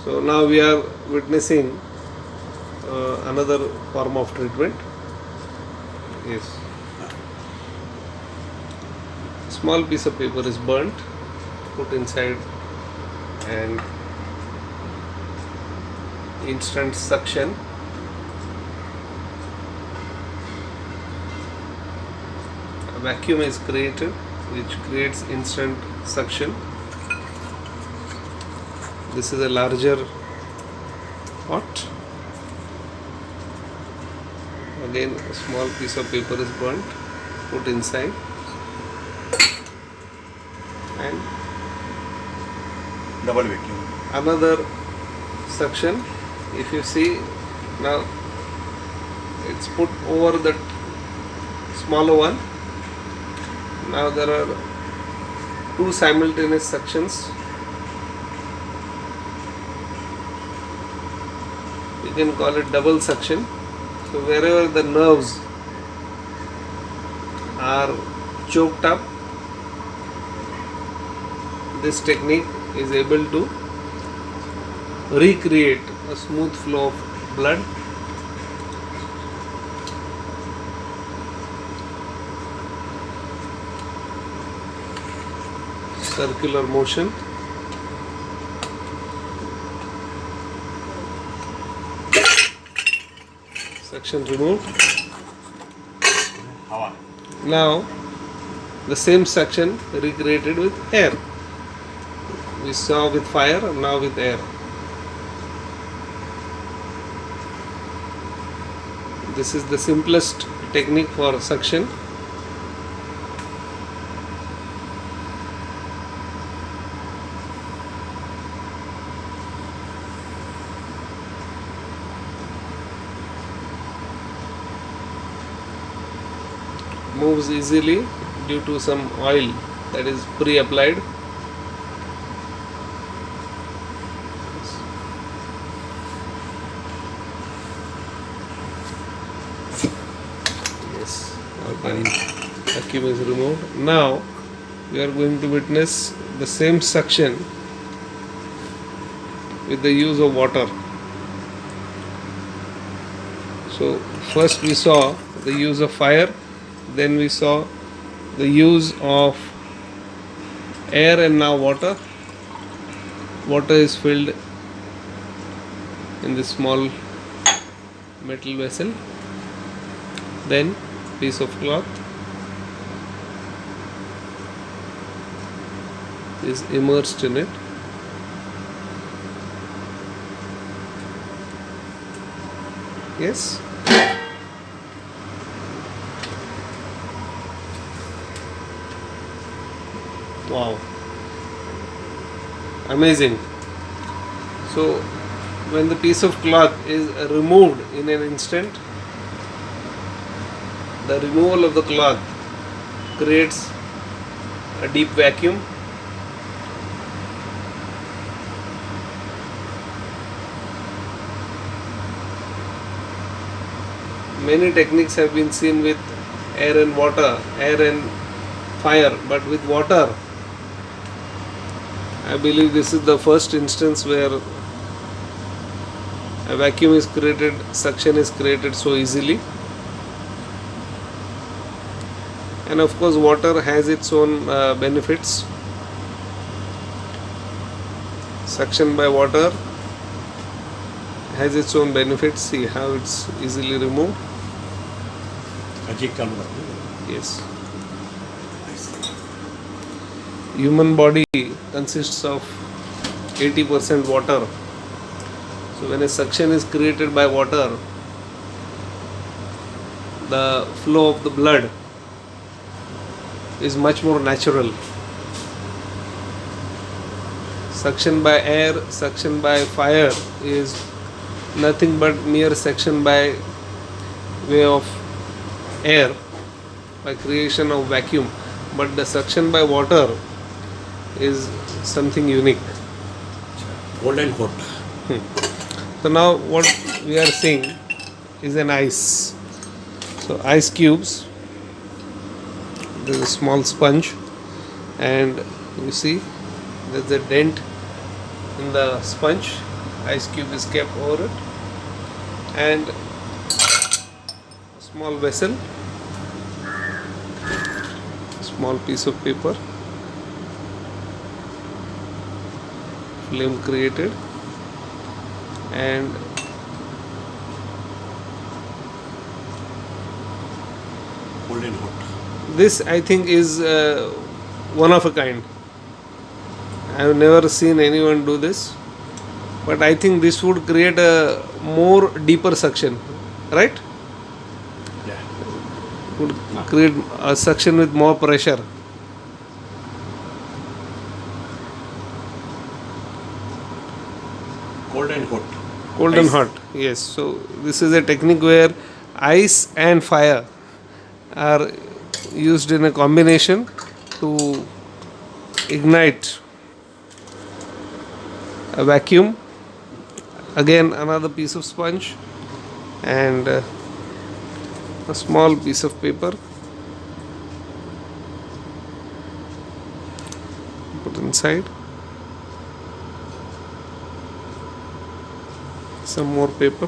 So now we are witnessing another form of treatment. Yes. Small piece of paper is burnt, put inside, and instant suction. A vacuum is created which creates instant suction. This is a larger pot. Again, a small piece of paper is burnt, put inside, and double vacuum. another suction. If you see now, it's put over that smaller one. Now there are two simultaneous suctions. You can call it double suction. So wherever the nerves are choked up, this technique is able to recreate a smooth flow of blood. Circular motion. Suction removed. Now the same suction recreated with air. We saw with fire, and now with air. This is the simplest technique for suction. Moves easily due to some oil that is pre-applied. Yes, our vacuum is removed. Now we are going to witness the same suction with the use of water. So first we saw the use of fire, then we saw the use of air, and now water. Water is filled in this small metal vessel, then piece of cloth is immersed in it. Yes. Wow, amazing. So when the piece of cloth is removed in an instant, the removal of the cloth creates a deep vacuum. Many techniques have been seen with air and water, air and fire, but with water, I believe this is the first instance where a vacuum is created, suction is created so easily. And of course water has its own benefits. Suction by water has its own benefits. See how it's easily removed. Yes. Human body consists of 80% water. So when a suction is created by water, the flow of the blood is much more natural. Suction by air, suction by fire is nothing but mere suction by way of air, by creation of vacuum. But the suction by water is something unique. Golden coat. So now what we are seeing is an ice. So ice cubes. There is a small sponge, and you see there's a dent in the sponge. ice cube is kept over it, and a small vessel, small piece of paper, flame created, and Cold and hot. this I think is one of a kind. I have never seen anyone do this, but I think this would create a more deeper suction, right? Yeah. Would create a suction with more pressure. Cold and hot. Cold and Ice. hot, yes. So this is a technique where ice and fire are used in a combination to ignite a vacuum. Again, another piece of sponge and a small piece of paper. Put inside. Some more paper.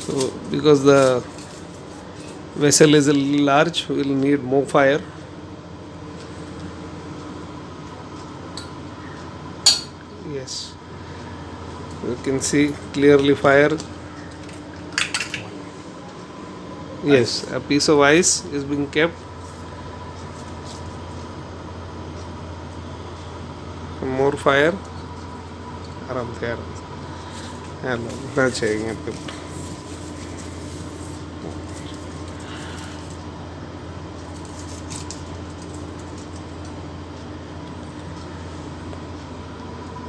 So because the vessel is a little large, we will need more fire. Yes, you can see clearly fire. Yes, a piece of ice is being kept. More fire. आराम से ना चाहिए paper.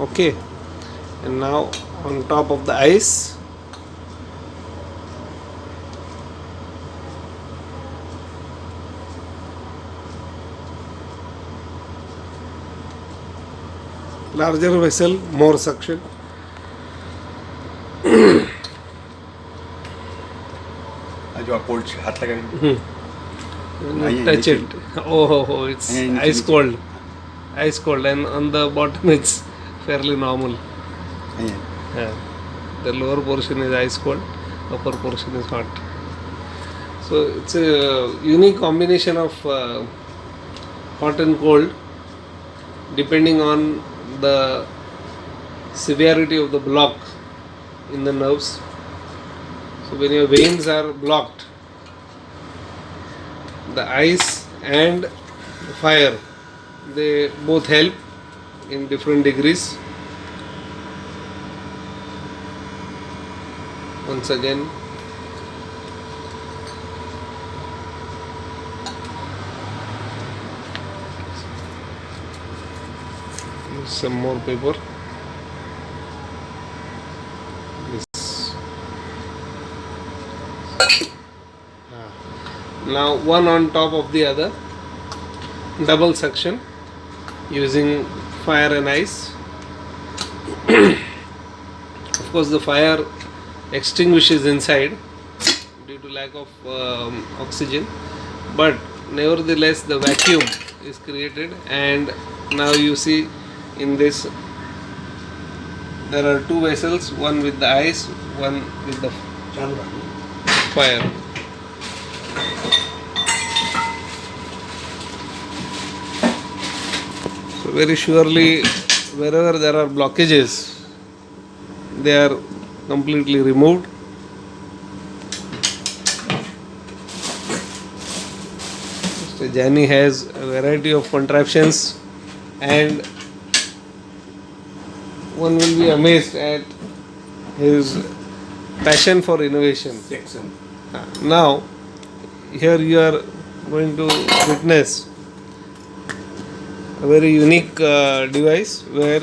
Okay, and now on top of the ice, larger vessel, more suction. जो आप cold हाथ लगाएंगे Touch it. Oh, it's And ice cold. Ice cold, and on the bottom it's fairly normal. Yeah. The lower portion is ice cold, upper portion is hot. So it's a unique combination of hot and cold, depending on the severity of the block in the nerves. So when your veins are blocked, the ice and the fire, they both help in different degrees. Once again, some more paper. This. Now one on top of the other, double suction using fire and ice. Of course, the fire extinguishes inside due to lack of oxygen, but nevertheless the vacuum is created, and now you see in this there are two vessels, one with the ice, one with the fire. So very surely wherever there are blockages, they are completely removed. Mr. Jani has a variety of contraptions, and one will be amazed at his passion for innovation. Section. Now, here you are going to witness a very unique device where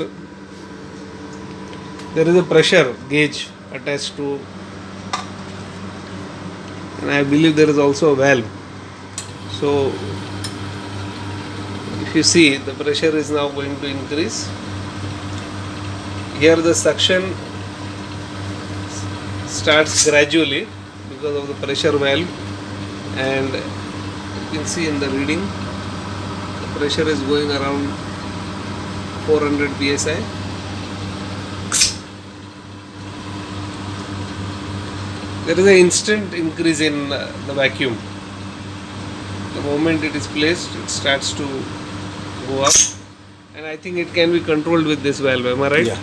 there is a pressure gauge attached to, and I believe there is also a valve. So if you see, the pressure is now going to increase. Here the suction starts gradually because of the pressure valve, and can see in the reading, the pressure is going around 400 psi. There is an instant increase in the vacuum. The moment it is placed, it starts to go up, and I think it can be controlled with this valve. Am I right? Yeah.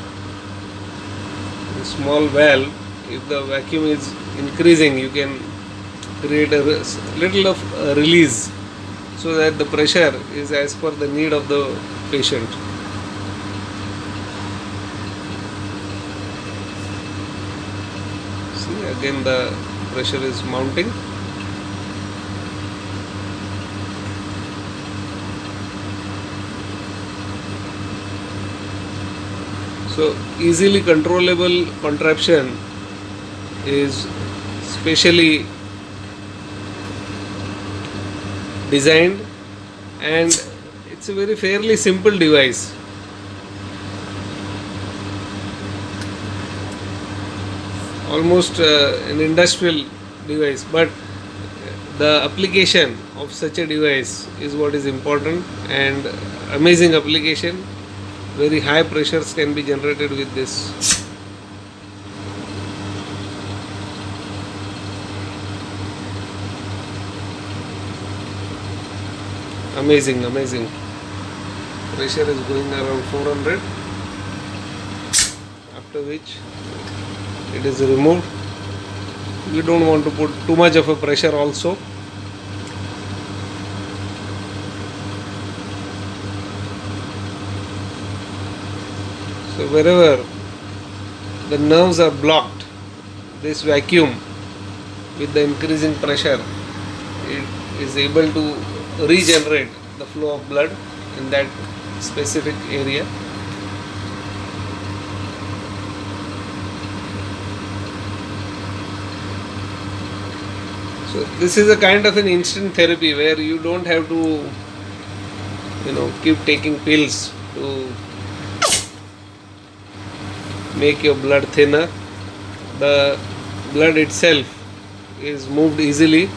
A small valve, if the vacuum is increasing, you can create a little of a release so that the pressure is as per the need of the patient. See, again the pressure is mounting. So easily controllable contraption is specially designed, and it's a very fairly simple device. Almost an industrial device, but the application of such a device is what is important, and amazing application. Very high pressures can be generated with this. Amazing, amazing. Pressure is going around 400, after which it is removed. We don't want to put too much of a pressure also. So wherever the nerves are blocked, this vacuum with the increasing pressure, it is able to regenerate the flow of blood in that specific area. So this is a kind of an instant therapy where you don't have to, keep taking pills to make your blood thinner. The blood itself is moved easily.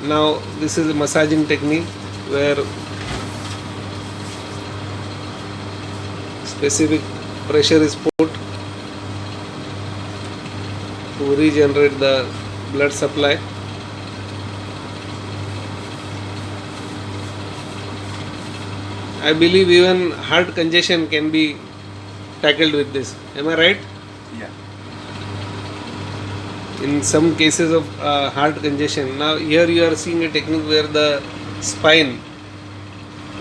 Now this is a massaging technique where specific pressure is put to regenerate the blood supply. I believe even heart congestion can be tackled with this. Am I right? Yeah. In some cases of heart congestion. Now here you are seeing a technique where the spine,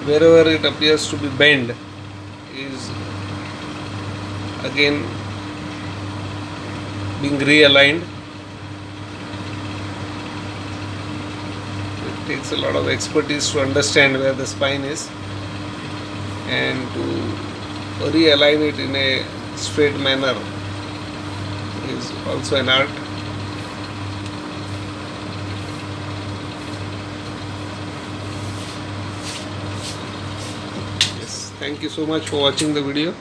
wherever it appears to be bent, is again being realigned. It takes a lot of expertise to understand where the spine is and to realign it in a straight manner is also an art. Yes, thank you so much for watching the video.